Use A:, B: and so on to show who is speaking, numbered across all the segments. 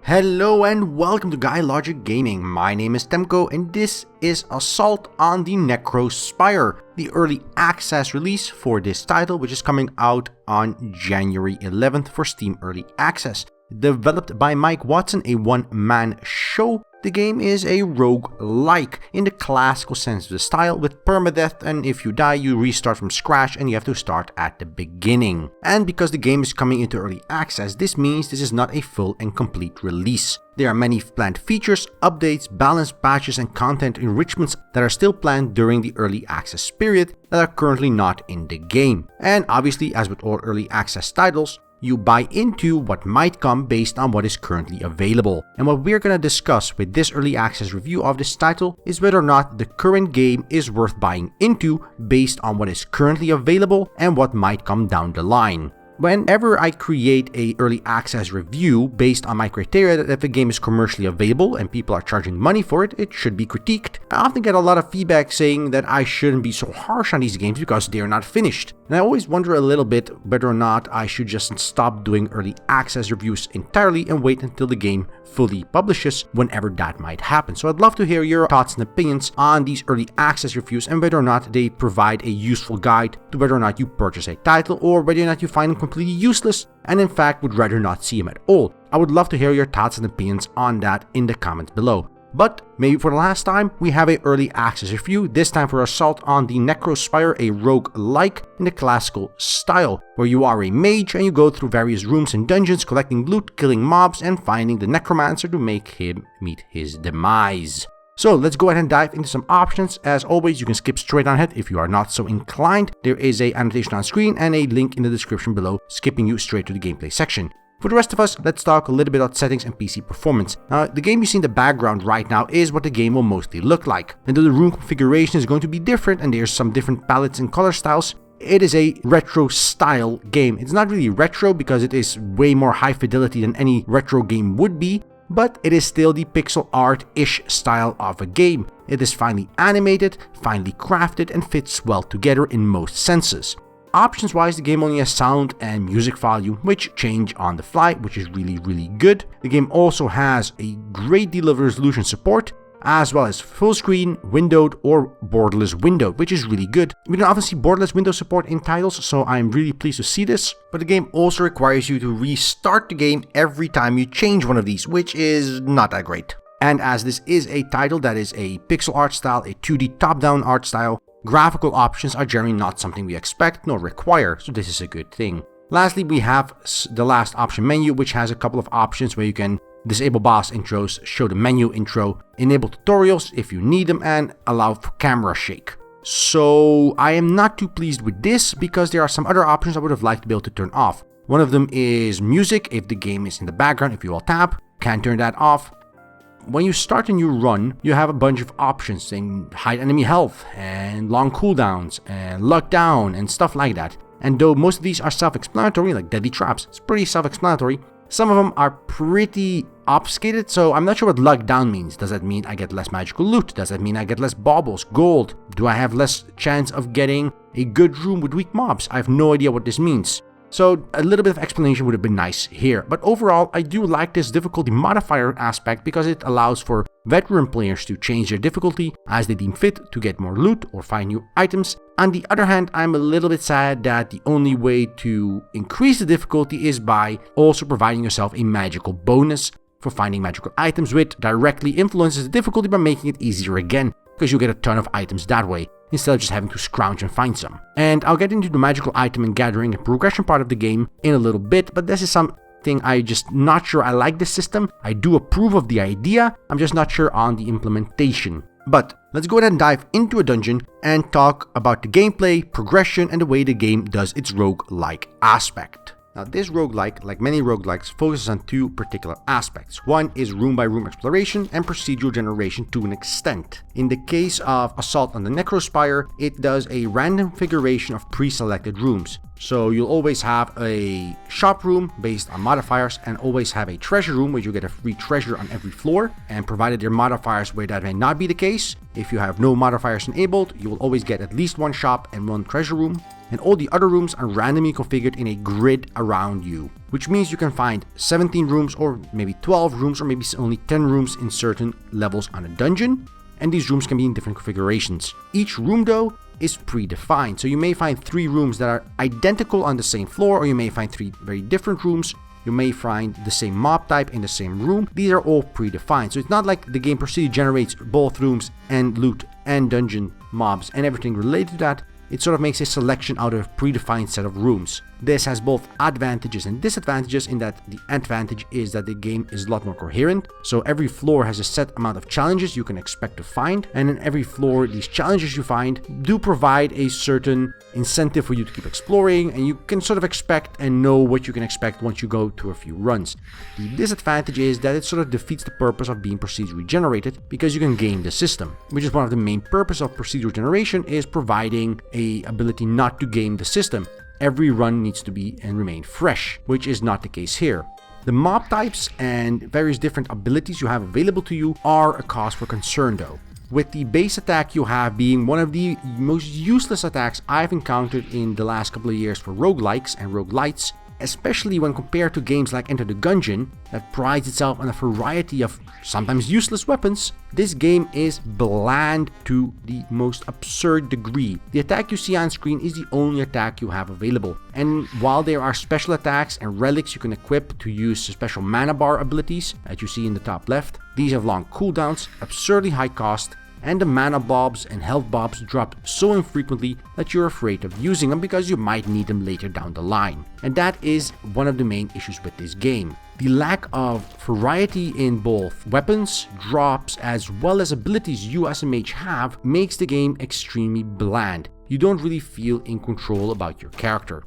A: Hello and welcome to GuyLogicGaming. My name is Temko and this is Assault on the Necrospire, the early access release for this title, which is coming out on January 11th for Steam Early Access. Developed by Mike Watson, a one-man show, the game is a roguelike in the classical sense of the style, with permadeath, and if you die you restart from scratch and you have to start at the beginning. And because the game is coming into early access, this means this is not a full and complete release. There are many planned features, updates, balanced patches and content enrichments that are still planned during the early access period that are currently not in the game. And obviously, as with all early access titles, you buy into what might come based on what is currently available. And what we're going to discuss with this early access review of this title is whether or not the current game is worth buying into based on what is currently available and what might come down the line. Whenever I create a early access review based on my criteria that if a game is commercially available and people are charging money for it, it should be critiqued, I often get a lot of feedback saying that I shouldn't be so harsh on these games because they are not finished. And I always wonder a little bit whether or not I should just stop doing early access reviews entirely and wait until the game fully publishes, whenever that might happen. So I'd love to hear your thoughts and opinions on these early access reviews and whether or not they provide a useful guide to whether or not you purchase a title or whether or not you find them completely useless and in fact would rather not see them at all. I would love to hear your thoughts and opinions on that in the comments below. But maybe for the last time, we have an early access review, this time for Assault on the Necrospire, a roguelike in the classical style, where you are a mage and you go through various rooms and dungeons, collecting loot, killing mobs, and finding the necromancer to make him meet his demise. So let's go ahead and dive into some options. As always, you can skip straight on ahead if you are not so inclined. There is an annotation on screen and a link in the description below, skipping you straight to the gameplay section. For the rest of us, let's talk a little bit about settings and PC performance. Now, the game you see in the background right now is what the game will mostly look like. And though the room configuration is going to be different and there's some different palettes and color styles, it is a retro style game. It's not really retro because it is way more high fidelity than any retro game would be, but it is still the pixel art-ish style of a game. It is finely animated, finely crafted, and fits well together in most senses. Options-wise, the game only has sound and music volume, which change on the fly, which is really good. The game also has a great deal of resolution support, as well as full screen, windowed, or borderless windowed, which is really good. We don't often see borderless window support in titles, so I'm really pleased to see this. But the game also requires you to restart the game every time you change one of these, which is not that great. And as this is a title that is a pixel art style, a 2D top-down art style, graphical options are generally not something we expect nor require, so this is a good thing. Lastly, we have the last option menu, which has a couple of options where you can disable boss intros, show the menu intro, enable tutorials if you need them, and allow for camera shake. So I am not too pleased with this because there are some other options I would have liked to be able to turn off. One of them is music. If the game is in the background, if you all tap, can turn that off. When you start a new run, you have a bunch of options saying hide enemy health and long cooldowns and luck down and stuff like that. And though most of these are self-explanatory, like deadly traps, it's pretty self-explanatory, some of them are pretty obfuscated, so I'm not sure what luck down means. Does that mean I get less magical loot? Does that mean I get less baubles, gold? Do I have less chance of getting a good room with weak mobs? I have no idea what this means. So a little bit of explanation would have been nice here, but overall I do like this difficulty modifier aspect because it allows for veteran players to change their difficulty as they deem fit to get more loot or find new items. On the other hand, I'm a little bit sad that the only way to increase the difficulty is by also providing yourself a magical bonus for finding magical items, which directly influences the difficulty by making it easier again, because you get a ton of items that way, instead of just having to scrounge and find some. And I'll get into the magical item and gathering and progression part of the game in a little bit, but this is something I'm just not sure I like this system. I do approve of the idea, I'm just not sure on the implementation. But let's go ahead and dive into a dungeon and talk about the gameplay, progression, and the way the game does its roguelike aspect. Now, this roguelike, like many roguelikes, focuses on two particular aspects. One is room-by-room exploration and procedural generation to an extent. In the case of Assault on the Necrospire, it does a random configuration of pre-selected rooms. So you'll always have a shop room based on modifiers and always have a treasure room where you get a free treasure on every floor. And provided there are modifiers where that may not be the case, if you have no modifiers enabled, you will always get at least one shop and one treasure room. and all the other rooms are randomly configured in a grid around you, which means you can find 17 rooms or maybe 12 rooms or maybe only 10 rooms in certain levels on a dungeon, and these rooms can be in different configurations. Each room though is predefined, so you may find 3 rooms that are identical on the same floor, or you may find 3 very different rooms. You may find the same mob type in the same room. These are all predefined, so it's not like the game procedurally generates both rooms and loot and dungeon mobs and everything related to that. It sort of makes a selection out of a predefined set of rooms. This has both advantages and disadvantages, in that the advantage is that the game is a lot more coherent. So every floor has a set amount of challenges you can expect to find, and in every floor these challenges you find do provide a certain incentive for you to keep exploring, and you can sort of expect and know what you can expect once you go to a few runs. The disadvantage is that it sort of defeats the purpose of being procedurally generated, because you can game the system, which is one of the main purposes of procedural generation, is providing a ability not to game the system. Every run needs to be and remain fresh, which is not the case here. The mob types and various different abilities you have available to you are a cause for concern though, with the base attack you have being one of the most useless attacks I've encountered in the last couple of years for roguelikes and roguelites, especially when compared to games like Enter the Gungeon that prides itself on a variety of sometimes useless weapons. This game is bland to the most absurd degree. The attack you see on screen is the only attack you have available, and while there are special attacks and relics you can equip to use special mana bar abilities that you see in the top left, these have long cooldowns, absurdly high cost, and the mana bobs and health bobs drop so infrequently that you're afraid of using them because you might need them later down the line. And that is one of the main issues with this game. The lack of variety in both weapons, drops, as well as abilities you as a mage have makes the game extremely bland. You don't really feel in control about your character.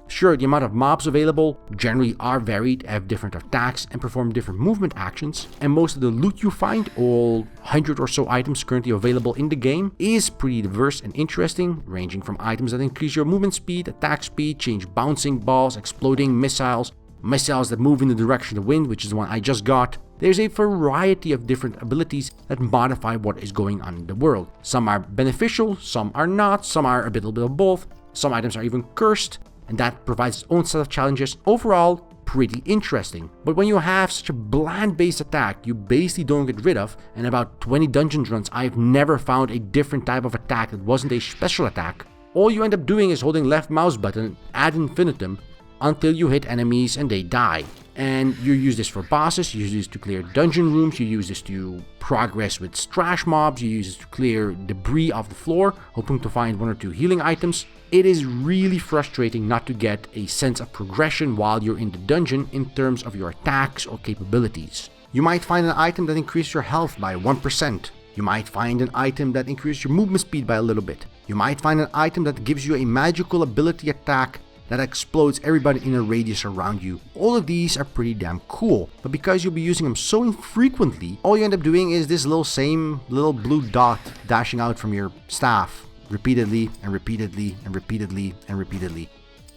A: Sure, the amount of mobs available generally are varied, have different attacks and perform different movement actions, and most of the loot you find, all 100 or so items currently available in the game, is pretty diverse and interesting, ranging from items that increase your movement speed, attack speed, change bouncing balls, exploding missiles, missiles that move in the direction of the wind, which is the one I just got. There's a variety of different abilities that modify what is going on in the world. Some are beneficial, some are not, some are a little bit of both, some items are even cursed, and that provides its own set of challenges. Overall, pretty interesting. But when you have such a bland base attack you basically don't get rid of, and about 20 dungeon runs I've never found a different type of attack that wasn't a special attack, all you end up doing is holding left mouse button ad infinitum until you hit enemies and they die. And you use this for bosses, you use this to clear dungeon rooms, you use this to progress with trash mobs, you use this to clear debris off the floor, hoping to find 1 or 2 healing items. It is really frustrating not to get a sense of progression while you're in the dungeon in terms of your attacks or capabilities. You might find an item that increases your health by 1%. You might find an item that increases your movement speed by a little bit. You might find an item that gives you a magical ability attack that explodes everybody in a radius around you. All of these are pretty damn cool, but because you'll be using them so infrequently, all you end up doing is this same little blue dot dashing out from your staff repeatedly and repeatedly and repeatedly and repeatedly.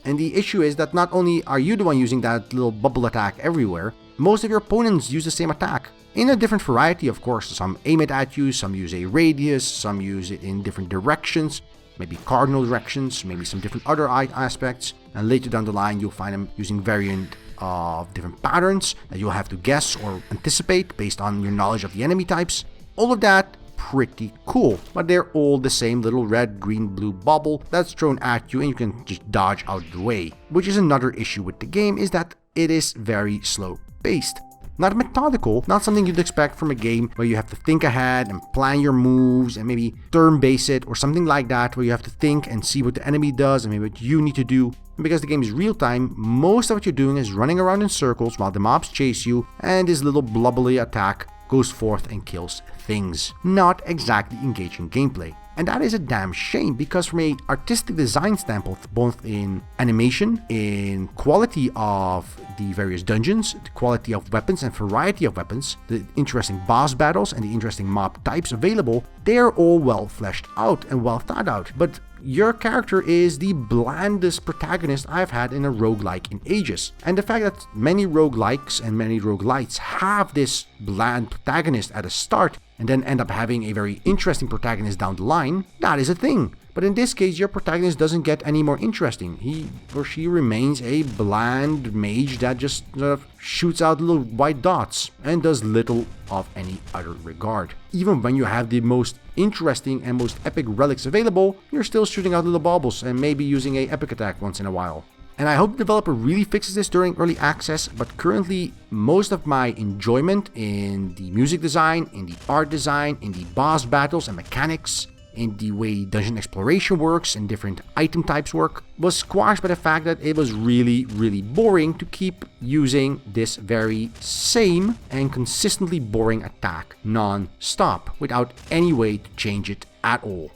A: And the issue is that not only are you the one using that little bubble attack everywhere, most of your opponents use the same attack. In a different variety, of course. Some aim it at you, some use a radius, some use it in different directions, maybe cardinal directions, maybe some different other aspects, and later down the line you'll find them using variant of different patterns that you'll have to guess or anticipate based on your knowledge of the enemy types. All of that pretty cool, but they're all the same little red, green, blue bubble that's thrown at you and you can just dodge out of the way. Which is another issue with the game, is that it is very slow paced. Not methodical, not something you'd expect from a game where you have to think ahead and plan your moves and maybe turn-base it or something like that, where you have to think and see what the enemy does and maybe what you need to do. And because the game is real-time, most of what you're doing is running around in circles while the mobs chase you and this little blubbly attack goes forth and kills things. Not exactly engaging gameplay. And that is a damn shame, because from an artistic design standpoint, both in animation, in quality of the various dungeons, the quality of weapons and variety of weapons, the interesting boss battles and the interesting mob types available, they're all well fleshed out and well thought out. But your character is the blandest protagonist I've had in a roguelike in ages. And the fact that many roguelikes and many roguelites have this bland protagonist at the start and then end up having a very interesting protagonist down the line, that is a thing. But in this case, your protagonist doesn't get any more interesting. He or she remains a bland mage that just sort of shoots out little white dots and does little of any other regard. Even when you have the most interesting and most epic relics available, you're still shooting out little baubles and maybe using a epic attack once in a while. And I hope the developer really fixes this during early access, but currently most of my enjoyment in the music design, in the art design, in the boss battles and mechanics, in the way dungeon exploration works and different item types work, was squashed by the fact that it was really boring to keep using this very same and consistently boring attack non-stop without any way to change it at all.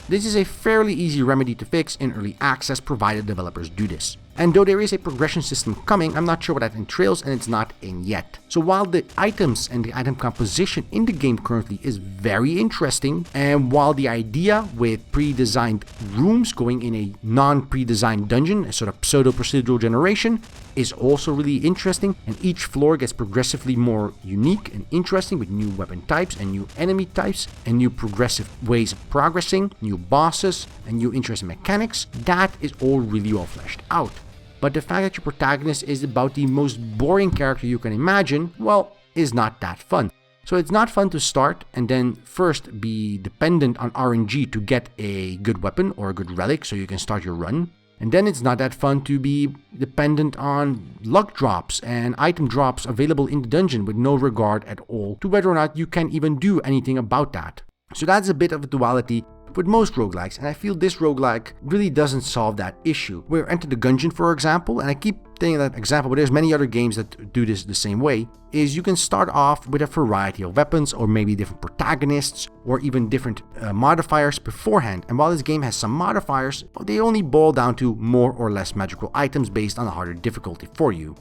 A: This is a fairly easy remedy to fix in early access provided developers do this. And though there is a progression system coming, I'm not sure what that entails and it's not in yet. So while the items and the item composition in the game currently is very interesting, and while the idea with pre-designed rooms going in a non-pre-designed dungeon, a sort of pseudo-procedural generation, is also really interesting, and each floor gets progressively more unique and interesting with new weapon types and new enemy types and new progressive ways of progressing, new bosses and new interesting mechanics, that is all really well fleshed out. But the fact that your protagonist is about the most boring character you can imagine, well, is not that fun. So it's not fun to start and then first be dependent on RNG to get a good weapon or a good relic so you can start your run. And then it's not that fun to be dependent on luck drops and item drops available in the dungeon with no regard at all to whether or not you can even do anything about that. So that's a bit of a duality with most roguelikes, and I feel this roguelike really doesn't solve that issue. Where Enter the Gungeon, for example, and I keep taking that example, but there's many other games that do this the same way, is you can start off with a variety of weapons or maybe different protagonists or even different modifiers beforehand. And while this game has some modifiers, they only boil down to more or less magical items based on a harder difficulty for you.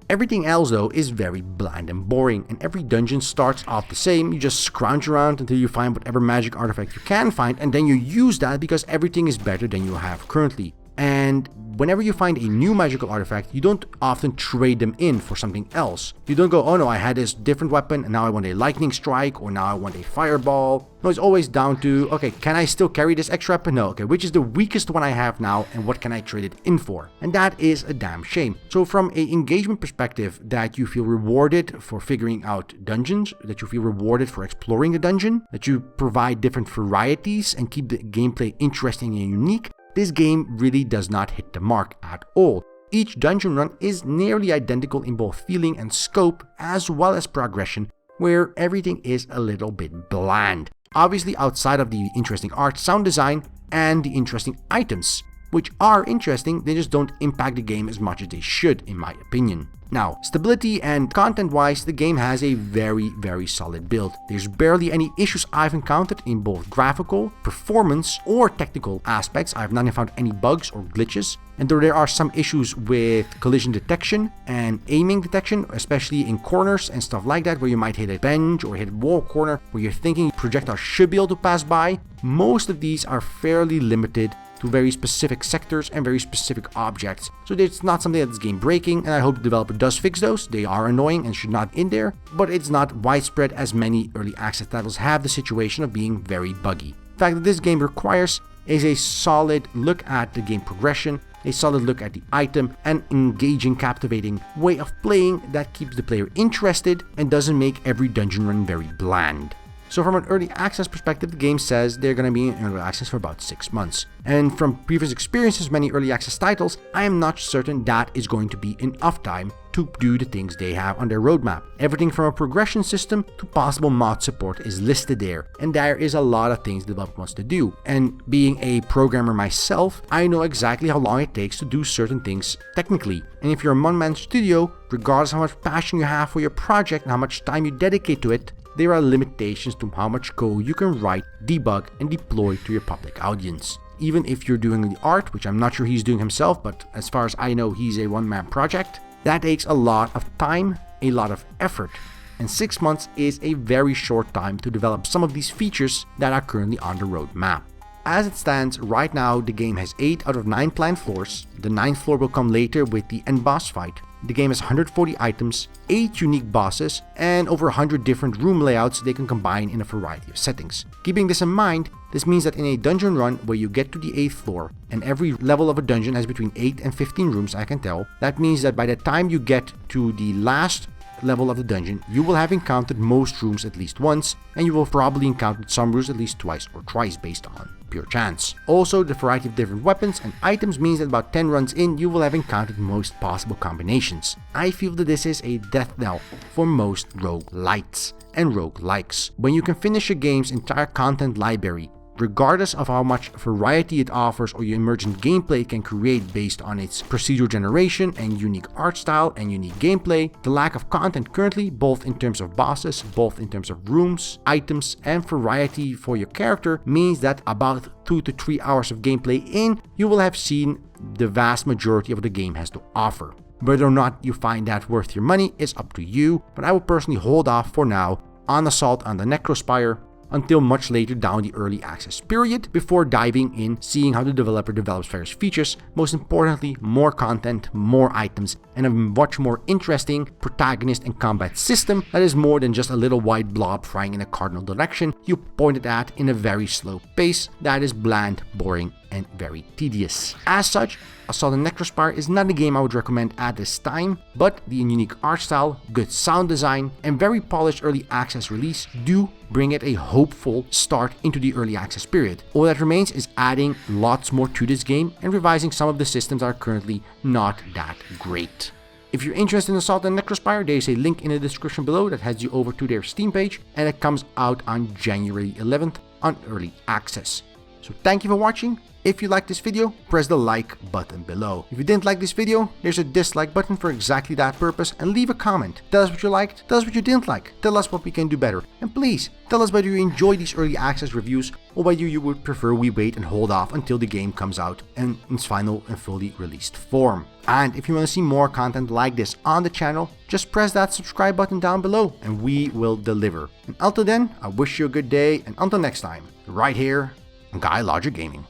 A: Everything else though is very bland and boring, and every dungeon starts off the same. You just scrounge around until you find whatever magic artifact you can find, and then you use that because everything is better than you have currently. And whenever you find a new magical artifact, you don't often trade them in for something else. You don't go, oh no, I had this different weapon and now I want a lightning strike, or now I want a fireball. No, it's always down to, okay, can I still carry this extra weapon? No, okay, which is the weakest one I have now and what can I trade it in for? And that is a damn shame. So from an engagement perspective, that you feel rewarded for figuring out dungeons, that you feel rewarded for exploring the dungeon, that you provide different varieties and keep the gameplay interesting and unique, this game really does not hit the mark at all. Each dungeon run is nearly identical in both feeling and scope, as well as progression, where everything is a little bit bland. Obviously outside of the interesting art, sound design, and the interesting items, which are interesting, they just don't impact the game as much as they should, in my opinion. Now, stability and content-wise, the game has a very solid build. There's barely any issues I've encountered in both graphical, performance, or technical aspects. I've not found any bugs or glitches. And though there are some issues with collision detection and aiming detection, especially in corners and stuff like that, where you might hit a bench or hit a wall corner where you're thinking projectiles should be able to pass by, most of these are fairly limited to very specific sectors and very specific objects. So it's not something that's game breaking, and I hope the developer does fix those. They are annoying and should not be in there, but it's not widespread as many early access titles have the situation of being very buggy. The fact that this game requires is a solid look at the game progression, a solid look at the item, and engaging, captivating way of playing that keeps the player interested and doesn't make every dungeon run very bland. So from an early access perspective, the game says they're going to be in early access for about 6 months. And from previous experiences with many early access titles, I am not certain that is going to be enough time to do the things they have on their roadmap. Everything from a progression system to possible mod support is listed there, and there is a lot of things the developer wants to do. And being a programmer myself, I know exactly how long it takes to do certain things technically. And if you're a one-man studio, regardless of how much passion you have for your project and how much time you dedicate to it, there are limitations to how much code you can write, debug, and deploy to your public audience. Even if you're doing the art, which I'm not sure he's doing himself, but as far as I know, he's a one-man project, that takes a lot of time, a lot of effort. And 6 months is a very short time to develop some of these features that are currently on the roadmap. As it stands right now, the game has 8 out of 9 planned floors. The 9th floor will come later with the end boss fight. The game has 140 items, 8 unique bosses, and over 100 different room layouts they can combine in a variety of settings. Keeping this in mind, This means that in a dungeon run where you get to the 8th floor, and every level of a dungeon has between 8 and 15 rooms, I can tell, that means that by the time you get to the last level of the dungeon, you will have encountered most rooms at least once, and you will probably encounter some rooms at least twice or thrice based on pure chance. Also, the variety of different weapons and items means that about 10 runs in, you will have encountered most possible combinations. I feel that this is a death knell for most roguelites and roguelikes. When you can finish a game's entire content library, regardless of how much variety it offers or your emergent gameplay it can create based on its procedural generation and unique art style and unique gameplay, the lack of content currently, both in terms of bosses, both in terms of rooms, items, and variety for your character, means that about 2 to 3 hours of gameplay in, you will have seen the vast majority of what the game has to offer. Whether or not you find that worth your money is up to you, but I will personally hold off for now on Assault on the Necrospire until much later down the early access period before diving in, seeing how the developer develops various features, most importantly more content, more items, and a much more interesting protagonist and combat system that is more than just a little white blob flying in a cardinal direction you pointed at in a very slow pace that is bland, boring, and very tedious. As such, Assault on Necrospire is not a game I would recommend at this time, but the unique art style, good sound design, and very polished early access release do bring it a hopeful start into the early access period. All that remains is adding lots more to this game and revising some of the systems that are currently not that great. If you're interested in Assault on Necrospire, there is a link in the description below that heads you over to their Steam page, and it comes out on January 11th on early access. So thank you for watching. If you liked this video, press the like button below. If you didn't like this video, there's a dislike button for exactly that purpose, and leave a comment. Tell us what you liked, tell us what you didn't like, tell us what we can do better, and please tell us whether you enjoy these early access reviews or whether you would prefer we wait and hold off until the game comes out in its final and fully released form. And if you want to see more content like this on the channel, just press that subscribe button down below and we will deliver. And until then, I wish you a good day, and until next time, right here on GuyLogicGaming.